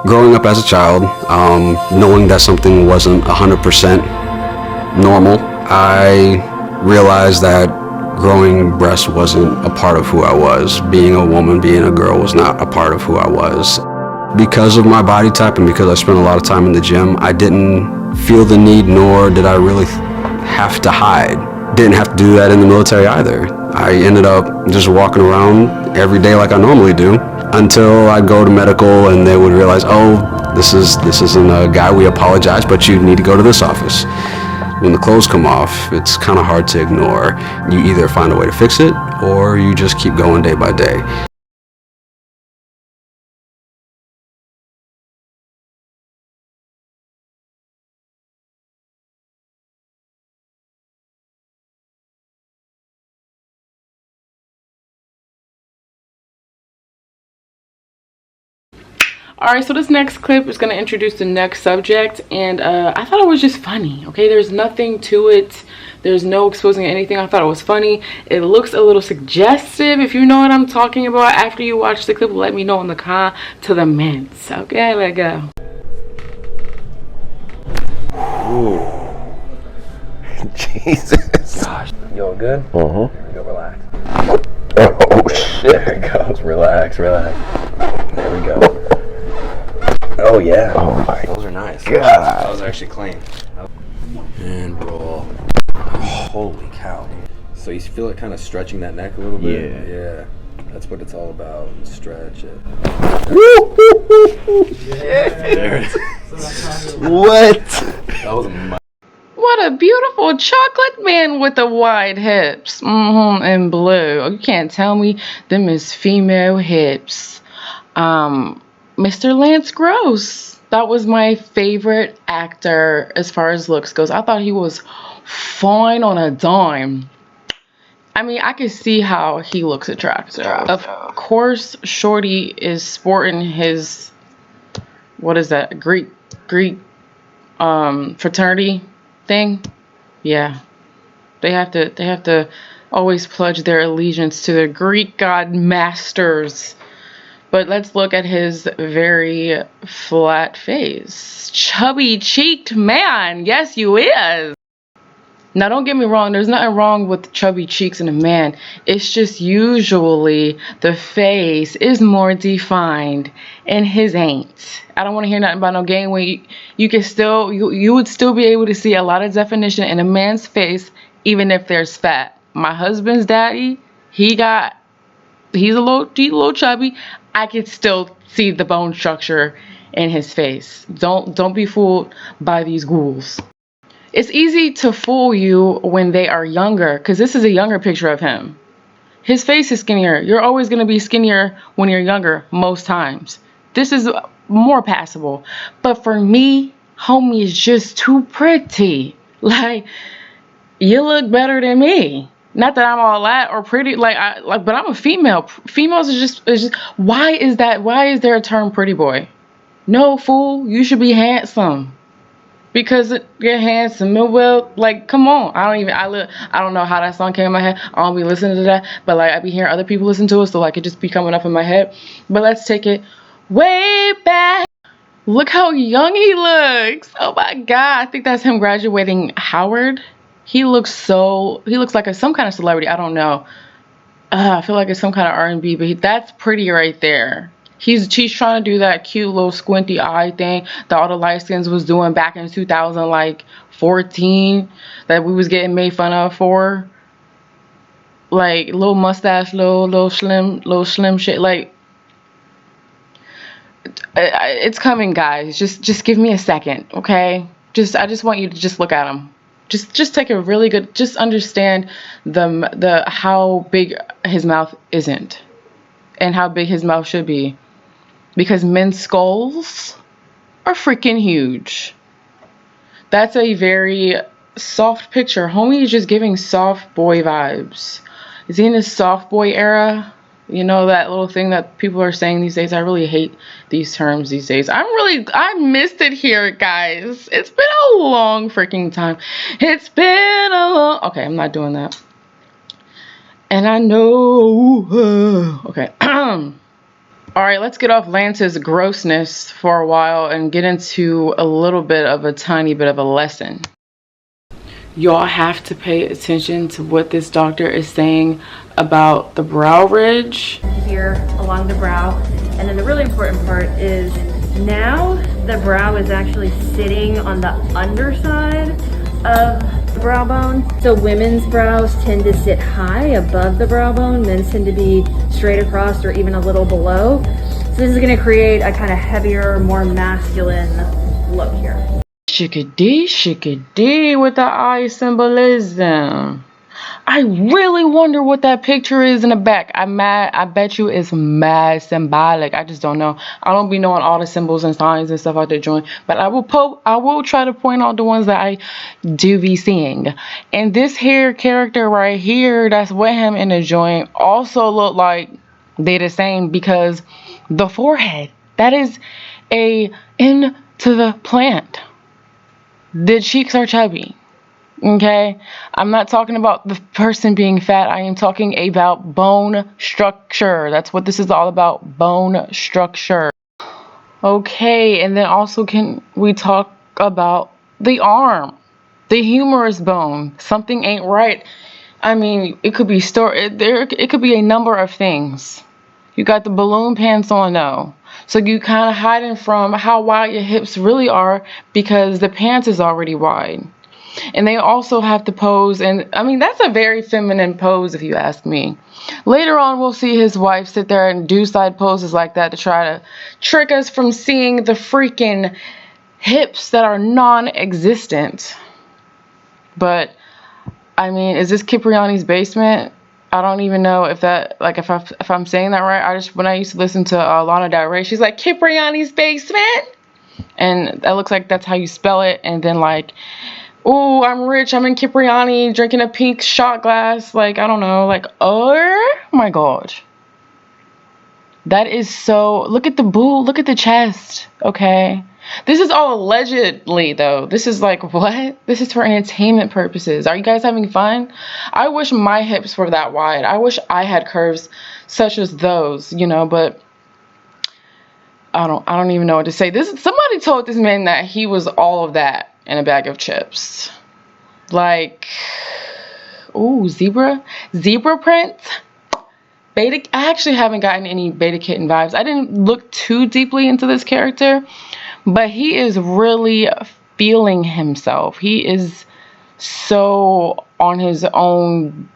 Growing up as a child, knowing that something wasn't 100% normal, I realized that growing breasts wasn't a part of who I was. Being a woman, being a girl was not a part of who I was. Because of my body type and because I spent a lot of time in the gym, I didn't feel the need, nor did I really have to hide. Didn't have to do that in the military either. I ended up just walking around every day like I normally do until I'd go to medical and they would realize, oh, this isn't a guy, we apologize, but you need to go to this office. When the clothes come off, it's kind of hard to ignore. You either find a way to fix it or you just keep going day by day. Alright, so this next clip is going to introduce the next subject, and I thought it was just funny, okay? There's nothing to it. There's no exposing anything. I thought it was funny. It looks a little suggestive. If you know what I'm talking about after you watch the clip, let me know in the comments. Okay, let go. Ooh. Jesus. Gosh. You all good? Uh-huh. Here we go, relax. Oh, shit. There it goes. Relax, relax. There we go. Oh, yeah. Oh, my. Those are nice. God. Those are actually clean. And roll. Holy cow. So you feel it kind of stretching that neck a little bit? Yeah. Yeah. That's what it's all about. Stretch it. There it is. What? That was a What a beautiful chocolate man with the wide hips. And blue. You can't tell me them is female hips. Mr. Lance Gross. That was my favorite actor as far as looks goes. I thought he was fine on a dime. I mean, I can see how he looks attractive. Of course, Shorty is sporting his, what is that, Greek fraternity thing. Yeah, they have to always pledge their allegiance to the Greek god masters. But let's look at his very flat face. Chubby cheeked man. Yes, you is. Now, don't get me wrong. There's nothing wrong with chubby cheeks in a man. It's just usually the face is more defined and his ain't. I don't want to hear nothing about no game when you can still, you would still be able to see a lot of definition in a man's face, even if there's fat. My husband's daddy, he's a little chubby. I could still see the bone structure in his face. Don't be fooled by these ghouls. It's easy to fool you when they are younger, because this is a younger picture of him. His face is skinnier. You're always going to be skinnier when you're younger, most times. This is more passable. But for me, homie is just too pretty. Like, you look better than me. Not that I'm all that or pretty, but I'm a female. Females is just why is there a term pretty boy? No, fool, you should be handsome. Because you're handsome. Well, like, come on. I don't know how that song came in my head. I don't be listening to that. But like, I be hearing other people listen to it, so like it just be coming up in my head. But let's take it way back. Look how young he looks. Oh my God. I think that's him graduating Howard. He looks like some kind of celebrity. I don't know. I feel like it's some kind of R&B, but that's pretty right there. He's trying to do that cute little squinty eye thing that all the light skins was doing back in 2014 that we was getting made fun of for. Like little mustache, little slim shit. Like it's coming, guys. Just give me a second, okay? I just want you to just look at him. Just take a really good. Just understand the how big his mouth isn't, and how big his mouth should be. Because men's skulls are freaking huge. That's a very soft picture. Homie is just giving soft boy vibes. Is he in his soft boy era? You know, that little thing that people are saying these days. I really hate these terms these days. I missed it here, guys. It's been a long freaking time. Okay, I'm not doing that. And I know, okay. All right, let's get off Lance's grossness for a while and get into a little bit of a tiny bit of a lesson. Y'all have to pay attention to what this doctor is saying about the brow ridge. Here along the brow. And then the really important part is now the brow is actually sitting on the underside of the brow bone. So women's brows tend to sit high above the brow bone. Men's tend to be straight across or even a little below. So this is going to create a kind of heavier, more masculine look here. Shickadee with the eye symbolism. I really wonder what that picture is in the back. I bet you it's mad symbolic. I just don't know. I don't be knowing all the symbols and signs and stuff out there, joint. But I will try to point out the ones that I do be seeing. And this here character right here that's with him in the joint also look like they the same, because the forehead, that is a into the plant. The cheeks are chubby. Okay, I'm not talking about the person being fat. I am talking about bone structure. That's what this is all about, bone structure. Okay, and then also can we talk about the arm, the humerus bone? Something ain't right. I mean, it could be it could be a number of things. You got the balloon pants on though. So you kind of hiding from how wide your hips really are because the pants is already wide. And they also have to pose, and I mean, that's a very feminine pose if you ask me. Later on, we'll see his wife sit there and do side poses like that to try to trick us from seeing the freaking hips that are non-existent. But, I mean, is this Cipriani's basement? I don't even know if that, like, if I'm saying that right. When I used to listen to Lana Del Rey, she's like, Cipriani's basement? And that looks like that's how you spell it. And then, like, oh, I'm rich, I'm in Cipriani, drinking a pink shot glass. Like, I don't know, like, oh my god. That is so, look at the boob, look at the chest, okay? This is all allegedly, though. This is like, what? This is for entertainment purposes. Are you guys having fun? I wish my hips were that wide. I wish I had curves such as those, you know, but I don't even know what to say. Somebody told this man that he was all of that in a bag of chips. Like, ooh, zebra print. I actually haven't gotten any Beta Kitten vibes. I didn't look too deeply into this character, but he is really feeling himself. He is so on his own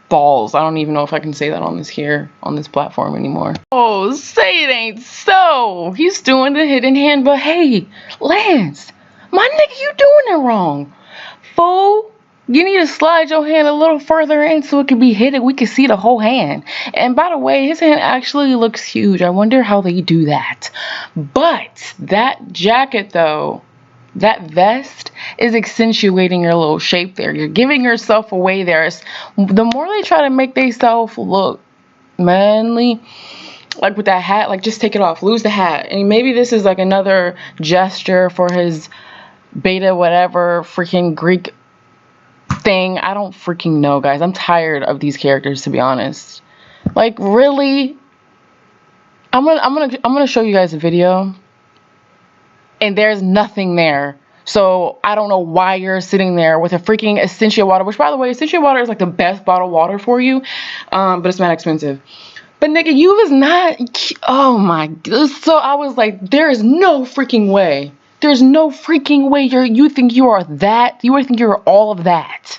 balls. I don't even know if I can say that on this platform anymore. Oh, say it ain't so. He's doing the hidden hand, but hey, Lance, my nigga, you doing it wrong. Fool, you need to slide your hand a little further in so it can be hidden. We can see the whole hand. And by the way, his hand actually looks huge. I wonder how they do that. But that jacket, though, that vest is accentuating your little shape there. You're giving yourself away there. The more they try to make themselves look manly, like with that hat, like just take it off, lose the hat. And maybe this is like another gesture for his beta whatever freaking Greek thing. I don't freaking know, guys. I'm tired of these characters, to be honest. Like, really? I'm gonna show you guys a video, and there's nothing there. So I don't know why you're sitting there with a freaking Essentia water, which, by the way, Essentia water is like the best bottled water for you, but it's not expensive. But nigga, you was not, oh my god. So I was like, there is no freaking way. There's no freaking way you think you are that. You think you're all of that.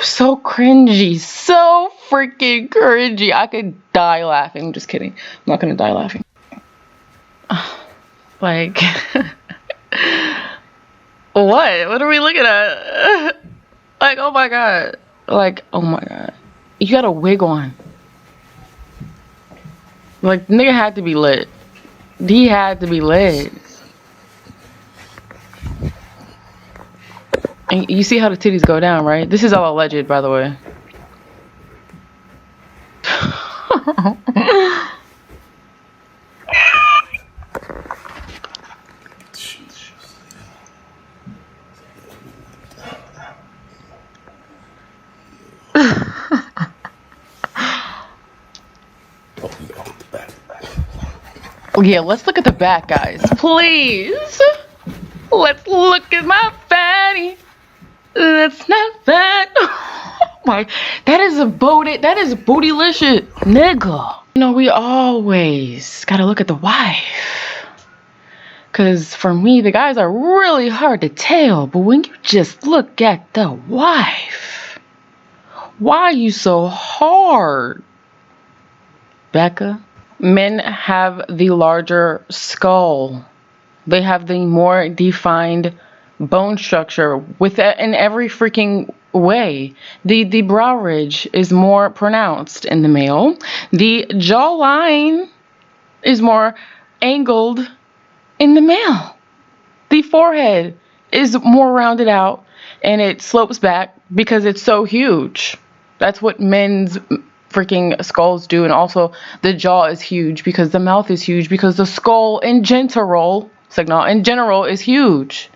So cringy. So freaking cringy. I could die laughing. I'm just kidding. I'm not gonna die laughing. Like, what? What are we looking at? Like, oh my god. Like, oh my god. You got a wig on. Like, the nigga had to be lit. He had to be lit. And you see how the titties go down, right? This is all alleged, by the way. Yeah, let's look at the back, guys. Please. Let's look at my fatty. That's not fat. Oh my, that is bootylicious, nigga. You know, we always gotta look at the wife. Cause for me, the guys are really hard to tell. But when you just look at the wife, why are you so hard, Becca? Men have the larger skull. They have the more defined bone structure with it in every freaking way. The brow ridge is more pronounced in the male. The jawline is more angled in the male. The forehead is more rounded out and it slopes back because it's so huge. That's what men's freaking skulls do. And also the jaw is huge because the mouth is huge because the skull in general is huge.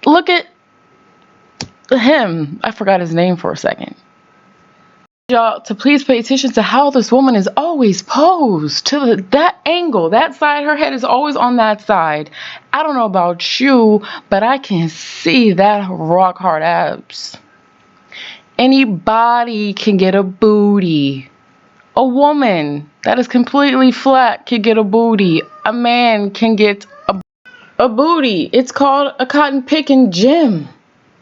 Look at him. I forgot his name for a second. Y'all to please pay attention to how this woman is always posed to that angle, that side. Her head is always on that side. I don't know about you, but I can see that rock hard abs. Anybody can get a booty. A woman that is completely flat can get a booty. A man can get a booty. It's called a cotton picking gym.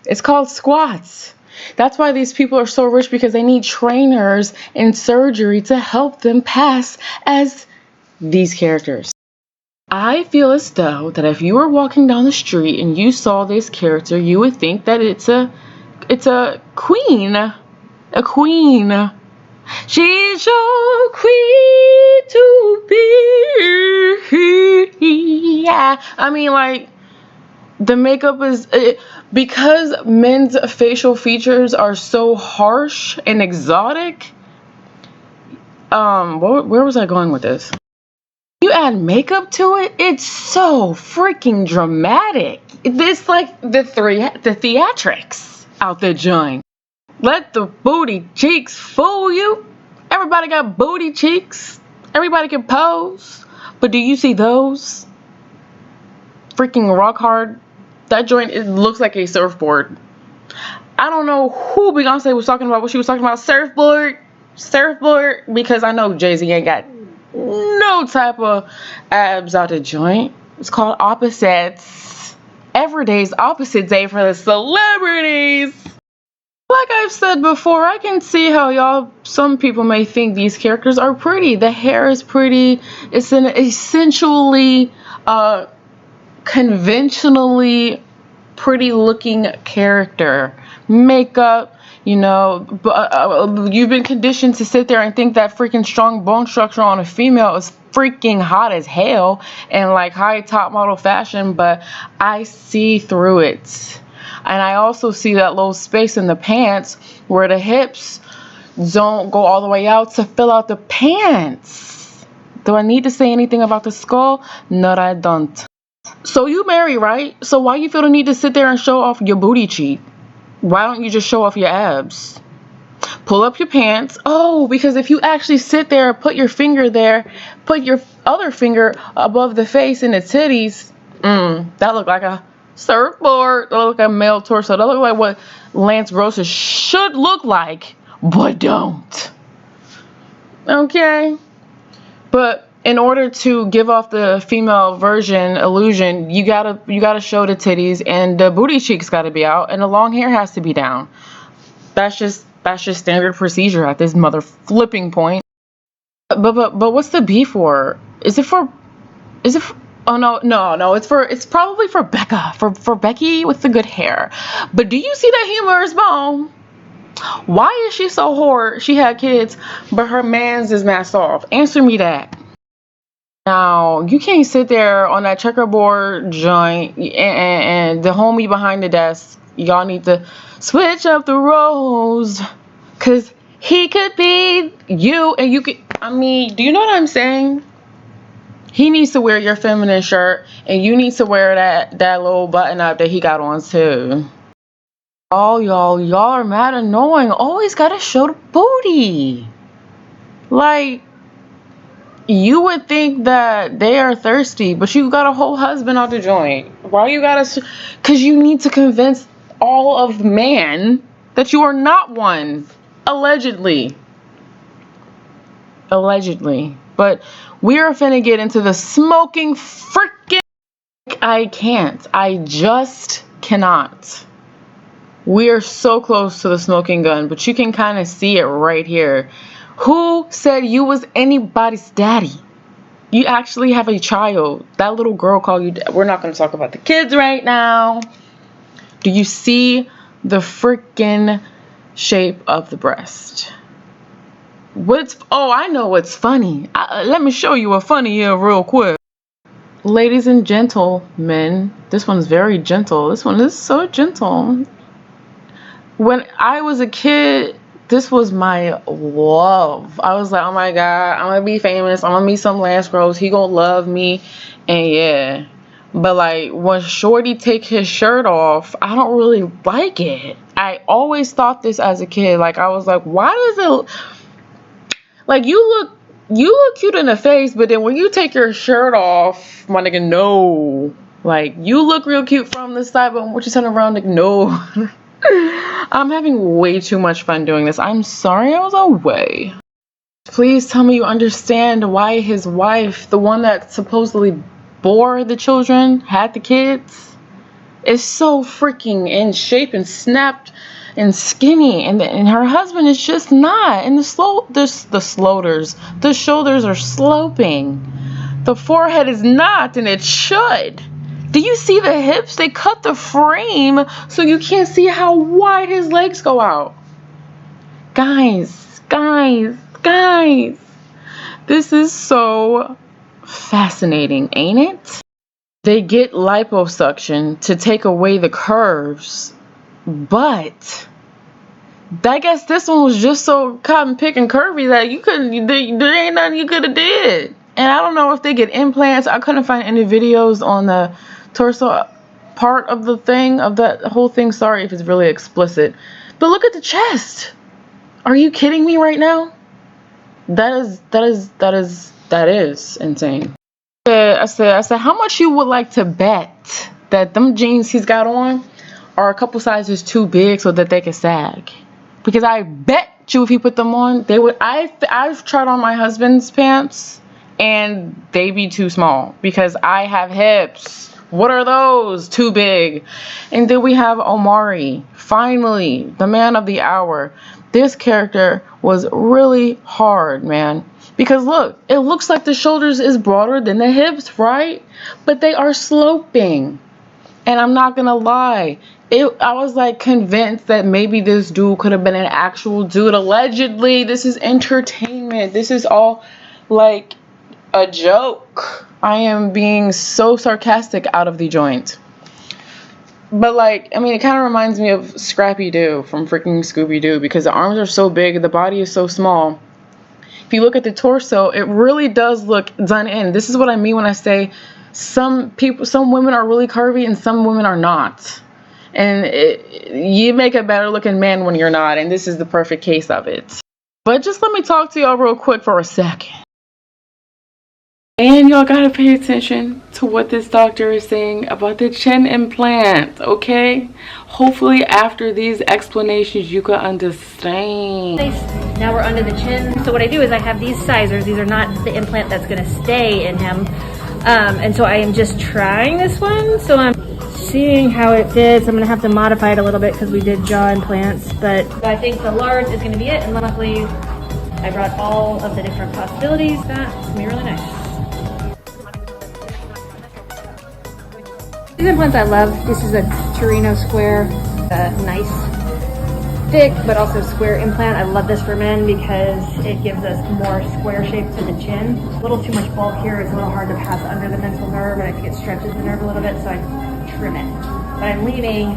It's called squats. That's why these people are so rich, because they need trainers and surgery to help them pass as these characters. I feel as though that if you were walking down the street and you saw this character, you would think that it's a queen. A queen. She's your queen to be. Yeah. I mean, like, the makeup is because men's facial features are so harsh and exotic. Where was I going with this? You add makeup to it, it's so freaking dramatic. It's like the theatrics out the joint. Let the booty cheeks fool you. Everybody got booty cheeks. Everybody can pose. But do you see those? Freaking rock hard. That joint, it looks like a surfboard. I don't know who Beyonce was talking about when she was talking about surfboard, because I know Jay-Z ain't got no type of abs out the joint. It's called opposites. Every day's opposite day for the celebrities. Like I've said before, I can see how some people may think these characters are pretty. The hair is pretty. It's an essentially conventionally pretty looking character. Makeup, you've been conditioned to sit there and think that freaking strong bone structure on a female is freaking hot as hell and like high top model fashion, but I see through it. And I also see that little space in the pants where the hips don't go all the way out to fill out the pants. Do I need to say anything about the skull? No, I don't. So you marry, right? So why you feel the need to sit there and show off your booty cheek? Why don't you just show off your abs? Pull up your pants. Oh, because if you actually sit there, put your finger there, put your other finger above the face and the titties, that look like a surfboard. That look like a male torso. That look like what Lance Gross should look like, but don't. Okay? But in order to give off the female version illusion, you gotta show the titties, and the booty cheeks gotta be out, and the long hair has to be down. That's just standard procedure at this mother flipping point. But what's the beef for? Oh no, it's probably for Becca, for Becky with the good hair. But do you see that humorous bone? Why is she so hard? She had kids, but her man's is masked off. Answer me that. Now, you can't sit there on that checkerboard joint and the homie behind the desk, y'all need to switch up the roles, because he could be you and you could, do you know what I'm saying? He needs to wear your feminine shirt and you need to wear that little button up that he got on too. Y'all are mad annoying. Always gotta show the booty. Like, you would think that they are thirsty, but you got a whole husband out the joint. Why you gotta? Because you need to convince all of man that you are not one. Allegedly. But we are finna get into the smoking freaking. I can't. I just cannot. We are so close to the smoking gun, but you can kind of see it right here. Who said you was anybody's daddy? You actually have a child. That little girl called you. We're not going to talk about the kids right now. Do you see the freaking shape of the breast? Oh, I know what's funny. Let me show you a funny here real quick. Ladies and gentlemen, this one's very gentle. This one is so gentle. When I was a kid, this was my love. I was like, oh my God, I'm gonna be famous. I'm gonna meet some Lance Gross. He gonna love me. And yeah. But like when Shorty take his shirt off, I don't really like it. I always thought this as a kid. Like I was like, why does it like you look cute in the face, but then when you take your shirt off, my nigga, no. Like you look real cute from the side, but when you turn around, like no. I'm having way too much fun doing this. I'm sorry I was away. Please tell me you understand why his wife, the one that supposedly bore the children, had the kids, is so freaking in shape and snapped and skinny, and her husband is just not. And the shoulders are sloping. The forehead is not, and it should. Do you see the hips? They cut the frame so you can't see how wide his legs go out. Guys. This is so fascinating, ain't it? They get liposuction to take away the curves, but I guess this one was just so cotton pick and curvy that there ain't nothing you could have did. And I don't know if they get implants. I couldn't find any videos on the torso part of the thing, of that whole thing. Sorry if it's really explicit. But look at the chest. Are you kidding me right now? That is insane. I said, how much you would like to bet that them jeans he's got on are a couple sizes too big so that they can sag? Because I bet you if he put them on, they would. I've tried on my husband's pants and they be too small because I have hips. What are those? Too big. And then we have Omari, finally, the man of the hour. This character was really hard, man. Because look, it looks like the shoulders is broader than the hips, right? But they are sloping. And I'm not gonna lie, I was like convinced that maybe this dude could have been an actual dude. Allegedly, this is entertainment. This is all like a joke. I am being so sarcastic out of the joint. But like, I mean, it kind of reminds me of Scrappy Doo from freaking Scooby-Doo because the arms are so big, the body is so small. If you look at the torso, it really does look done in. This is what I mean when I say some women are really curvy and some women are not. And you make a better looking man when you're not. And this is the perfect case of it. But just let me talk to y'all real quick for a second. And y'all gotta pay attention to what this doctor is saying about the chin implant, okay? Hopefully after these explanations you can understand. Now we're under the chin. So what I do is I have these sizers. These are not the implant that's gonna stay in him. And so I am just trying this one. So I'm seeing how it fits. I'm gonna have to modify it a little bit because we did jaw implants, but I think the large is gonna be it. And luckily I brought all of the different possibilities. That's gonna be really nice. These implants I love. This is a Torino square, nice, thick, but also square implant. I love this for men because it gives us more square shape to the chin. A little too much bulk here. It's a little hard to pass under the mental nerve, and I think it stretches the nerve a little bit, so I trim it. But I'm leaving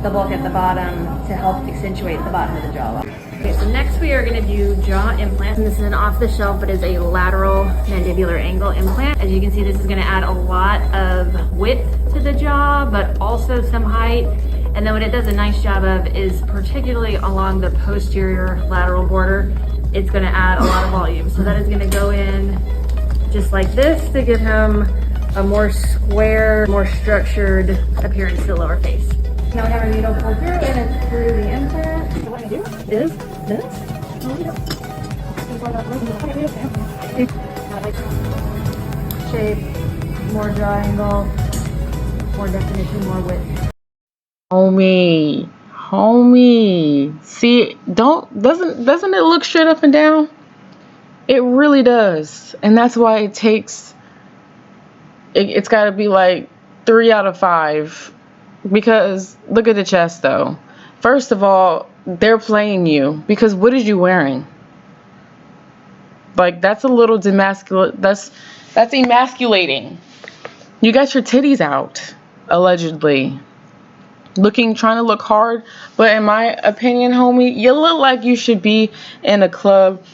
the bulk at the bottom to help accentuate the bottom of the jawline. Okay, so next we are going to do jaw implants. And this is an off-the-shelf, but is a lateral mandibular angle implant. As you can see, this is going to add a lot of width to the jaw, but also some height. And then what it does a nice job of is, particularly along the posterior lateral border, it's going to add a lot of volume. So that is going to go in just like this to give him a more square, more structured appearance to the lower face. Now we have our needle pulled through and it's through the implant. So what I'm gonna do is this. Shape, more triangle, more definition, more width. Homie. See, doesn't it look straight up and down? It really does. And that's why it takes, it's got to be like 3 out of 5. Because look at the chest though. First of all, they're playing you because what is you wearing? Like that's a little that's emasculating. You got your titties out, allegedly. Trying to look hard, but in my opinion, homie, you look like you should be in a club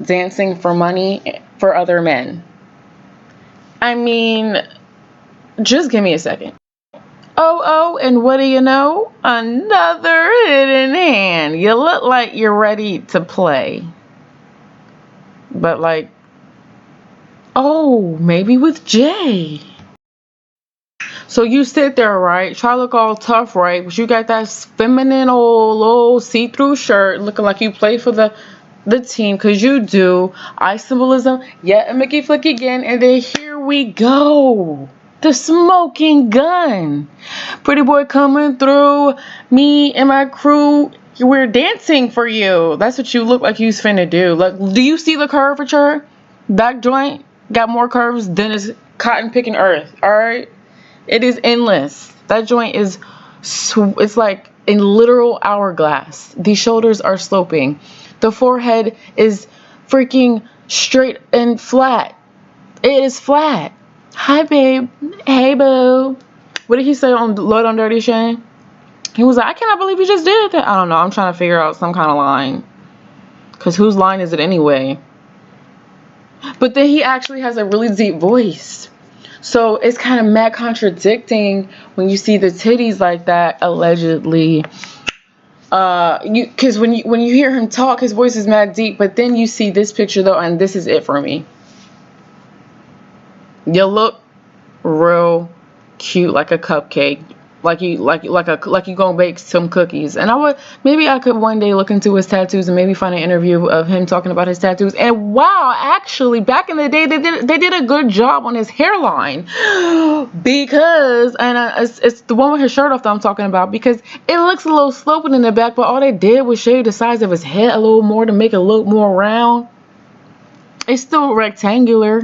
dancing for money for other men. I mean, just give me a second. Oh, and what do you know? Another hidden hand. You look like you're ready to play. But like, oh, maybe with Jay. So you sit there, right? Try to look all tough, right? But you got that feminine old little see-through shirt looking like you play for the team, because you do. Eye symbolism, yet a Mickey flick again, and then here we go. The smoking gun. Pretty boy coming through. Me and my crew, we're dancing for you. That's what you look like you's finna do. Like, do you see the curvature? That joint got more curves than is cotton picking earth, all right? It is endless. That joint is, it's like in literal hourglass. The shoulders are sloping. The forehead is freaking straight and flat. It is flat. Hi, babe. Hey, boo. What did he say on Load on Dirty Shane? He was like, I cannot believe you just did that. I don't know. I'm trying to figure out some kind of line. Because whose line is it anyway? But then he actually has a really deep voice. So it's kind of mad contradicting when you see the titties like that, allegedly. Because when you hear him talk, his voice is mad deep. But then you see this picture though, and this is it for me. You look real cute, like a cupcake, like you gonna bake some cookies. And I could one day look into his tattoos and maybe find an interview of him talking about his tattoos. And wow, actually, back in the day, they did a good job on his hairline, because it's the one with his shirt off that I'm talking about, because it looks a little sloping in the back, but all they did was shave the size of his head a little more to make it look more round. It's still rectangular.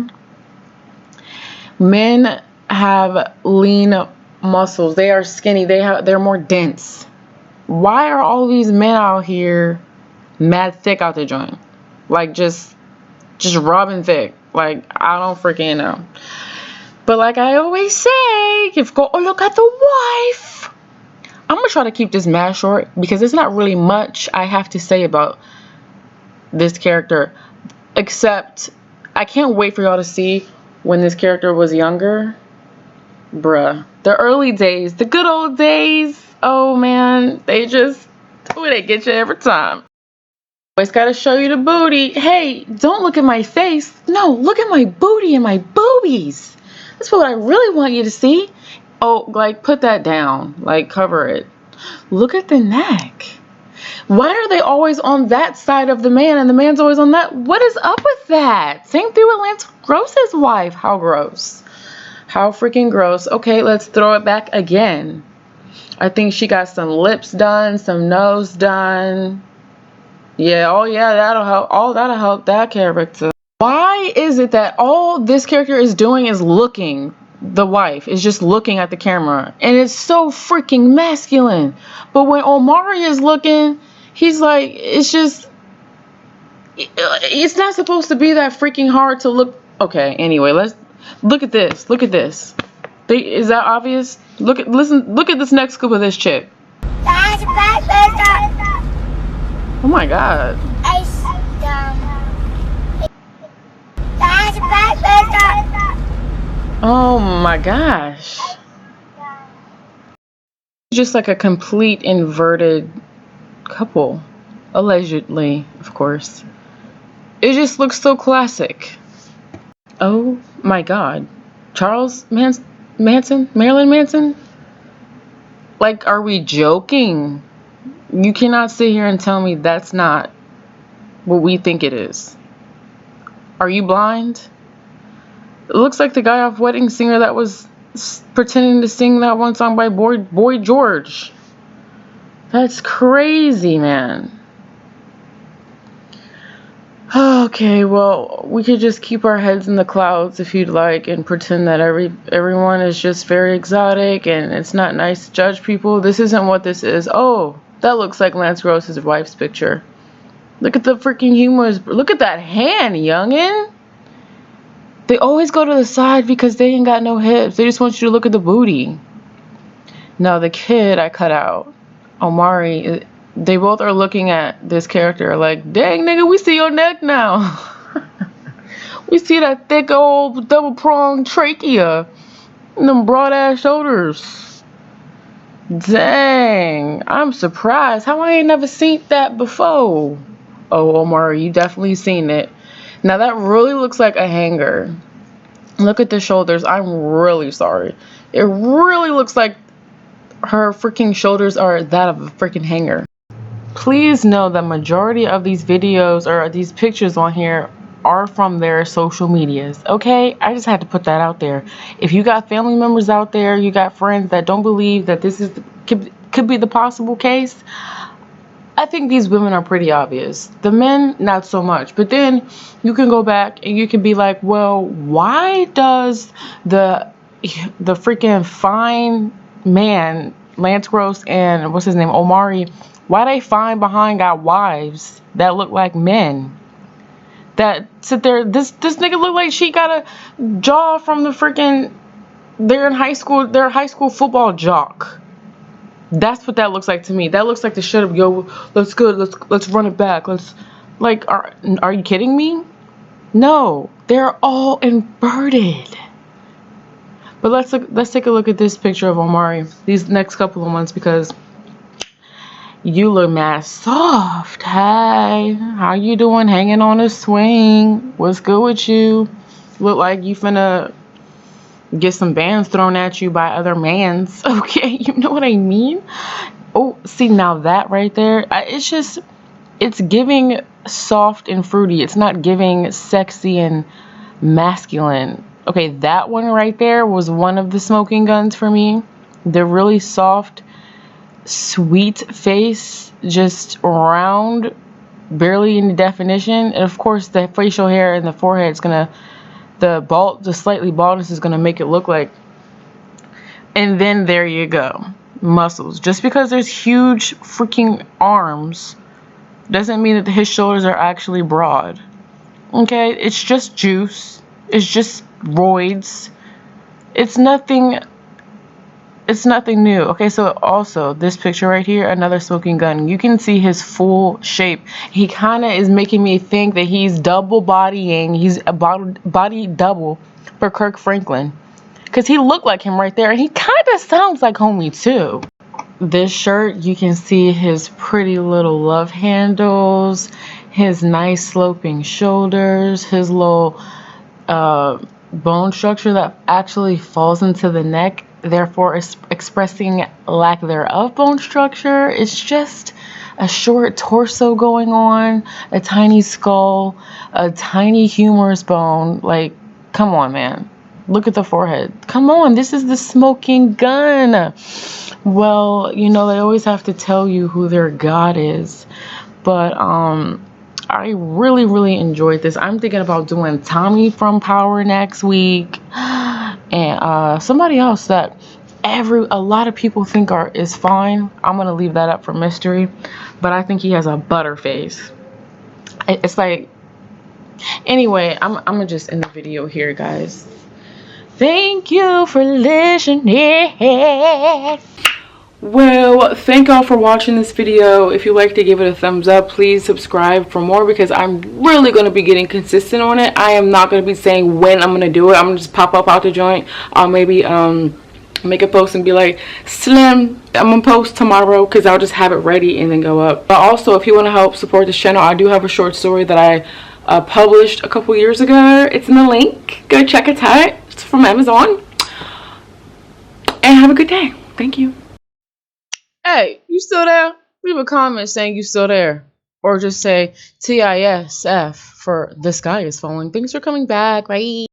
Men have lean muscles. They are skinny. They're more dense. Why are all these men out here mad thick out the joint? Like just robbing thick. Like, I don't freaking know. But like I always say, you've got to look at the wife. I'm gonna try to keep this mad short because there's not really much I have to say about this character, except I can't wait for y'all to see when this character was younger. Bruh, the early days, the good old days. Oh man, they get you every time. Always gotta show you the booty. Hey, don't look at my face. No, look at my booty and my boobies. That's what I really want you to see. Oh, like put that down, like cover it. Look at the neck. Why are they always on that side of the man and the man's always on that? What is up with that? Same thing with Lance Gross's wife. How gross. How freaking gross. Okay, let's throw it back again. I think she got some lips done, some nose done. Yeah, oh yeah, that'll help. All that'll help that character. Why is it that all this character is doing is looking? The wife is just looking at the camera, and it's so freaking masculine. But when Omari is looking, he's like, it's not supposed to be that freaking hard to look. Okay, anyway, let's look at this. Look at this. Is that obvious? Look at this next scoop of this chick. Oh my god. Oh my gosh. Just like a complete inverted couple. Allegedly, of course. It just looks so classic. Oh my God. Manson? Marilyn Manson? Like, are we joking? You cannot sit here and tell me that's not what we think it is. Are you blind? It looks like the guy off Wedding Singer that was pretending to sing that one song by Boy George. That's crazy, man. Okay, well, we could just keep our heads in the clouds if you'd like and pretend that everyone is just very exotic and it's not nice to judge people. This isn't what this is. Oh, that looks like Lance Gross's wife's picture. Look at the freaking humors. Look at that hand, youngin'. They always go to the side because they ain't got no hips. They just want you to look at the booty. Now, the kid I cut out, Omari, they both are looking at this character like, dang, nigga, we see your neck now. We see that thick old double-pronged trachea and them broad-ass shoulders. Dang, I'm surprised. How I ain't never seen that before? Oh, Omari, you definitely seen it. Now, that really looks like a hanger. Look at the shoulders. I'm really sorry. It really looks like her freaking shoulders are that of a freaking hanger. Please know that majority of these videos or these pictures on here are from their social medias, okay? I just had to put that out there. If you got family members out there, you got friends that don't believe that this is could be the possible case, I think these women are pretty obvious. The men, not so much. But then you can go back and you can be like, well, why does the freaking fine man, Lance Gross and what's his name, Omari, why they fine behind got wives that look like men? That sit there, this nigga look like she got a jaw from the freaking, they're a high school football jock. That's what that looks like to me. That looks like the shit of, yo, let's run it back. Are you kidding me? No, they're all inverted. But let's take a look at this picture of Omari these next couple of months, because you look mad soft. Hey, how you doing? Hanging on a swing. What's good with you? Look like you finna get some bands thrown at you by other mans. Okay, you know what I mean? Oh, see, now that right there, it's giving soft and fruity. It's not giving sexy and masculine. Okay, that one right there was one of the smoking guns for me. The really soft, sweet face, just round, barely any definition. And of course, the facial hair and the forehead is gonna, the slightly baldness is gonna make it look like. And then there you go, muscles. Just because there's huge freaking arms doesn't mean that his shoulders are actually broad. Okay, it's just juice. It's just roids. It's nothing new. Okay, so also this picture right here, another smoking gun. You can see his full shape. He kind of is making me think that he's double bodying. He's a body double for Kirk Franklin, because he looked like him right there, and he kind of sounds like homie too. This shirt, you can see his pretty little love handles, his nice sloping shoulders, his little bone structure that actually falls into the neck, therefore expressing lack thereof bone structure. It's just a short torso going on, a tiny skull, a tiny humerus bone. Like, come on, man. Look at the forehead. Come on, this is the smoking gun. Well, you know, they always have to tell you who their god is. But I really, really enjoyed this. I'm thinking about doing Tommy from Power next week, and somebody else that a lot of people think is fine. I'm gonna leave that up for mystery, but I think he has a butter face. It's like, anyway, I'm gonna just end the video here, guys. Thank you for listening. Well, thank y'all for watching this video. If you liked it, give it a thumbs up. Please subscribe for more, because I'm really going to be getting consistent on it. I am not going to be saying when I'm going to do it. I'm going to just pop up out the joint. I'll maybe make a post and be like, Slim, I'm going to post tomorrow, because I'll just have it ready and then go up. But also, if you want to help support this channel, I do have a short story that I published a couple years ago. It's in the link. Go check it out. It's from Amazon. And have a good day. Thank you. Hey, you still there? Leave a comment saying you still there. Or just say TISF for the sky is falling. Thanks for coming back. Bye.